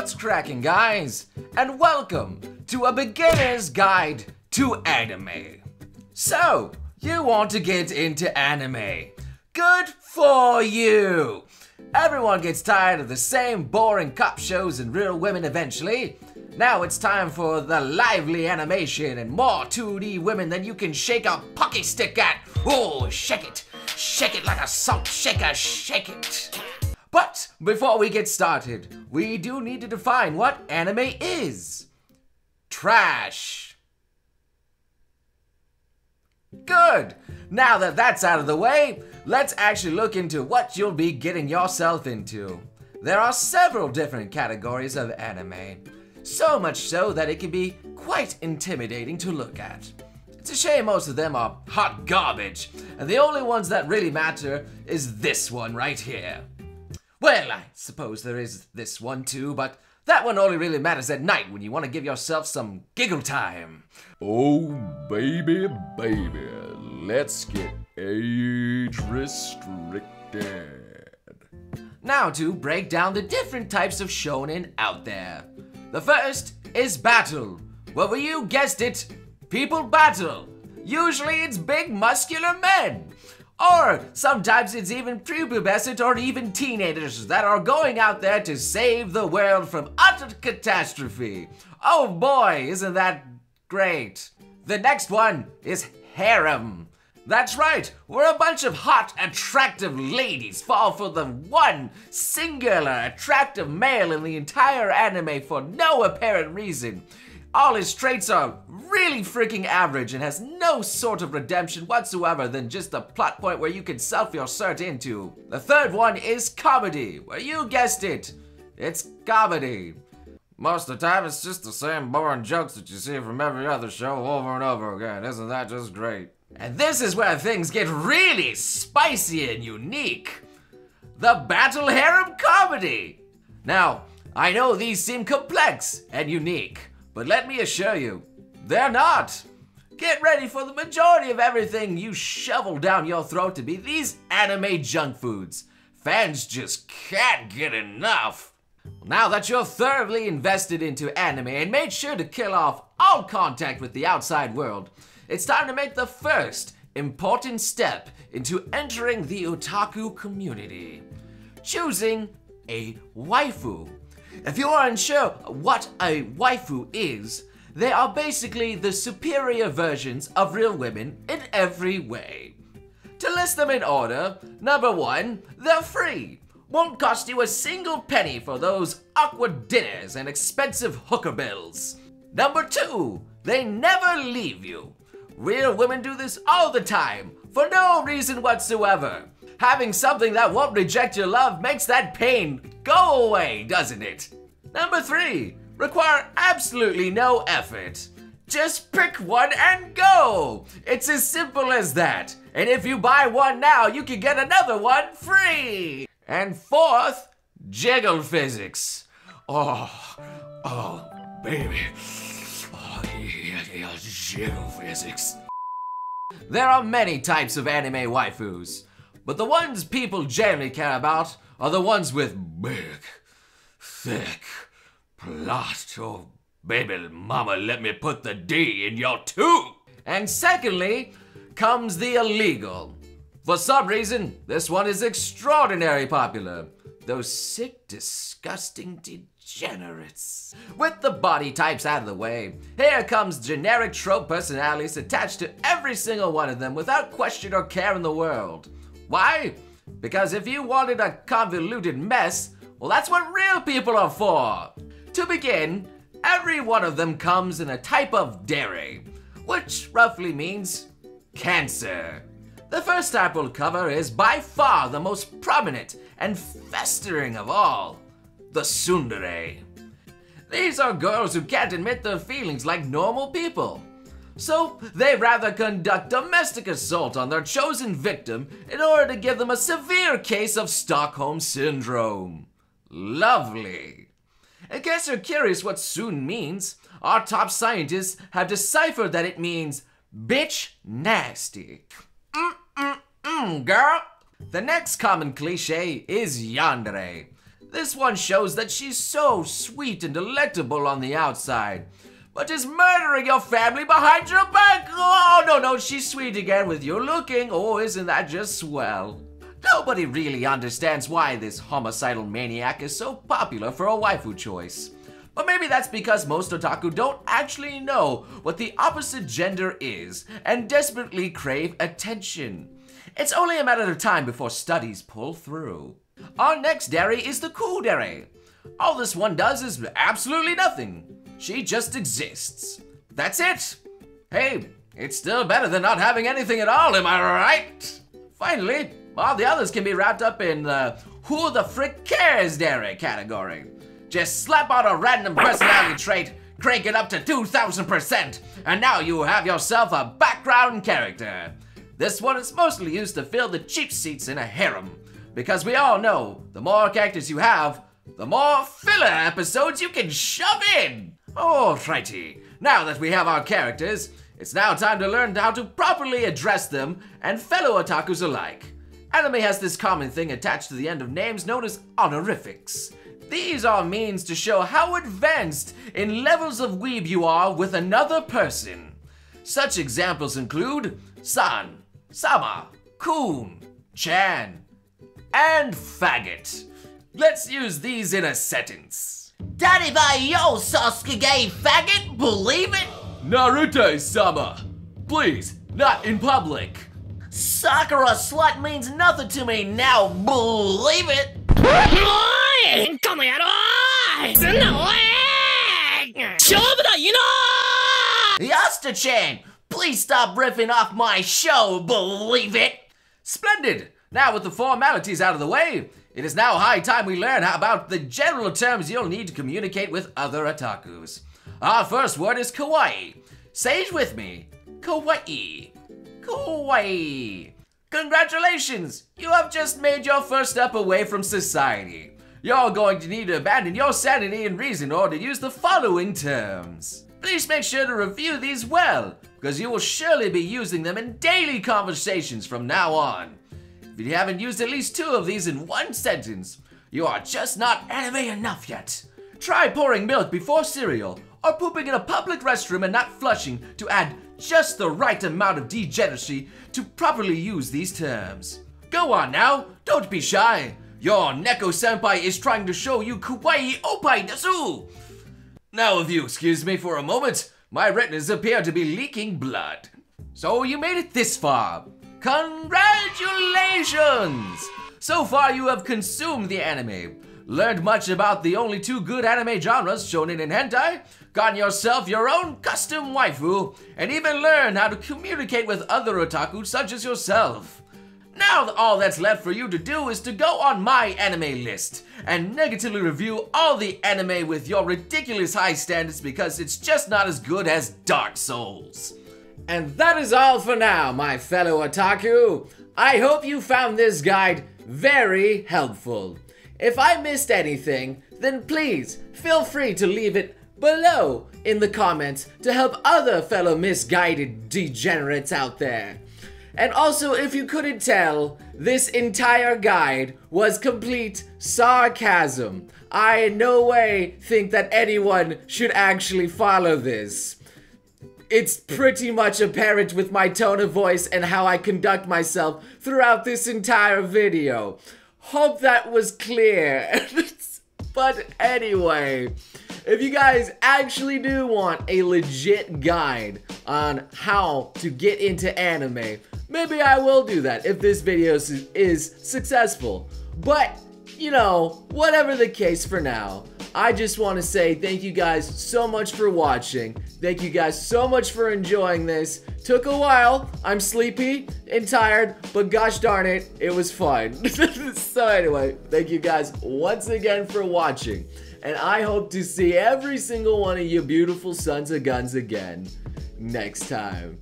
What's cracking, guys? And welcome to a beginner's guide to anime. So, you want to get into anime. Good for you! Everyone gets tired of the same boring cop shows and real women eventually. Now it's time for the lively animation and more 2D women than you can shake a pocky stick at. Oh, shake it like a salt shaker, shake it. But before we get started, we do need to define what anime is. Trash. Good. Now that that's out of the way, let's actually look into what you'll be getting yourself into. There are several different categories of anime, so much so that it can be quite intimidating to look at. It's a shame most of them are hot garbage, and the only ones that really matter is this one right here. Well, I suppose there is this one too, but that one only really matters at night when you want to give yourself some giggle time. Oh, baby, let's get age restricted. Now to break down the different types of shonen out there. The first is battle. Well, you guessed it, people battle. Usually it's big muscular men. Or sometimes it's even prepubescent or even teenagers that are going out there to save the world from utter catastrophe. Oh boy, isn't that great. The next one is harem. That's right, where a bunch of hot, attractive ladies fall for the one singular attractive male in the entire anime for no apparent reason. All his traits are really freaking average and has no sort of redemption whatsoever than just a plot point where you can self-insert into. The third one is comedy, where you guessed it, it's comedy. Most of the time it's just the same boring jokes that you see from every other show over and over again. Isn't that just great? And this is where things get really spicy and unique. The battle harem comedy. Now, I know these seem complex and unique, but let me assure you, they're not. Get ready for the majority of everything you shovel down your throat to be these anime junk foods. Fans just can't get enough. Now that you're thoroughly invested into anime and made sure to kill off all contact with the outside world, it's time to make the first important step into entering the otaku community. Choosing a waifu. If you are unsure what a waifu is, they are basically the superior versions of real women in every way. To list them in order, number one, they're free. Won't cost you a single penny for those awkward dinners and expensive hooker bills. Number two, they never leave you. Real women do this all the time, for no reason whatsoever. Having something that won't reject your love makes that pain go away, doesn't it? Number three, require absolutely no effort. Just pick one and go. It's as simple as that. And if you buy one now, you can get another one free. And fourth, jiggle physics. Oh, baby. Oh, yeah, jiggle physics. There are many types of anime waifus, but the ones people generally care about are the ones with big, thick plot. Oh, baby mama, let me put the D in your tube. And secondly, comes the illegal. For some reason, this one is extraordinarily popular. Those sick, disgusting degenerates. With the body types out of the way, here comes generic trope personalities attached to every single one of them without question or care in the world. Why? Because if you wanted a convoluted mess, well, that's what real people are for. To begin, every one of them comes in a type of dere, which roughly means cancer. The first type we'll cover is by far the most prominent and festering of all, the Tsundere. These are girls who can't admit their feelings like normal people. So they rather conduct domestic assault on their chosen victim in order to give them a severe case of Stockholm Syndrome. Lovely. In case you're curious what Tsun means, our top scientists have deciphered that it means bitch nasty. Girl. The next common cliche is yandere. This one shows that she's so sweet and delectable on the outside, but is murdering your family behind your back. Oh, no, she's sweet again with you looking. Oh, isn't that just swell? Nobody really understands why this homicidal maniac is so popular for a waifu choice. But maybe that's because most otaku don't actually know what the opposite gender is and desperately crave attention. It's only a matter of time before studies pull through. Our next dere is the Kuudere. All this one does is absolutely nothing. She just exists. That's it. Hey, it's still better than not having anything at all, am I right? Finally, all the others can be wrapped up in the who the frick cares dere category. Just slap on a random personality trait, crank it up to 2000%, and now you have yourself a background character. This one is mostly used to fill the cheap seats in a harem, because we all know the more characters you have, the more filler episodes you can shove in. Alrighty, now that we have our characters, it's now time to learn how to properly address them and fellow otakus alike. Anime has this common thing attached to the end of names known as honorifics. These are means to show how advanced in levels of weeb you are with another person. Such examples include san, sama, kun, chan, and faggot. Let's use these in a sentence. Daddy by yo Sasuke gay faggot, believe it? Naruto-sama, please, not in public. Sakura slut means nothing to me now, believe it? Yasta-chan, please stop riffing off my show, believe it? Splendid! Now with the formalities out of the way, it is now high time we learn about the general terms you'll need to communicate with other otakus. Our first word is kawaii. Say it with me. Kawaii. Kawaii. Congratulations! You have just made your first step away from society. You're going to need to abandon your sanity and reason in order to use the following terms. Please make sure to review these well, because you will surely be using them in daily conversations from now on. If you haven't used at least 2 of these in one sentence, you are just not anime enough yet. Try pouring milk before cereal, or pooping in a public restroom and not flushing to add just the right amount of degeneracy to properly use these terms. Go on now, don't be shy. Your Neko-senpai is trying to show you kawaii opai desu. Now if you excuse me for a moment, my retinas appear to be leaking blood. So you made it this far. Congratulations! So far you have consumed the anime, learned much about the only 2 good anime genres, shonen and hentai, gotten yourself your own custom waifu, and even learned how to communicate with other otaku such as yourself. Now all that's left for you to do is to go on my anime list and negatively review all the anime with your ridiculous high standards because it's just not as good as Dark Souls. And that is all for now, my fellow otaku. I hope you found this guide very helpful. If I missed anything, then please feel free to leave it below in the comments to help other fellow misguided degenerates out there. And also, if you couldn't tell, this entire guide was complete sarcasm. I in no way think that anyone should actually follow this. It's pretty much apparent with my tone of voice and how I conduct myself throughout this entire video. Hope that was clear. But anyway, if you guys actually do want a legit guide on how to get into anime, maybe I will do that if this video is successful. But, you know, whatever the case for now, I just want to say thank you guys so much for watching. Thank you guys so much for enjoying this. Took a while. I'm sleepy and tired, but gosh darn it, it was fun. So anyway, thank you guys once again for watching. And I hope to see every single one of you beautiful sons of guns again next time.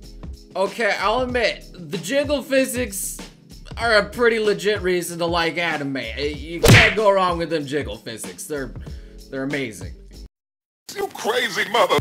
Okay, I'll admit, the jiggle physics are a pretty legit reason to like anime. You can't go wrong with them jiggle physics. They're amazing. You crazy mother.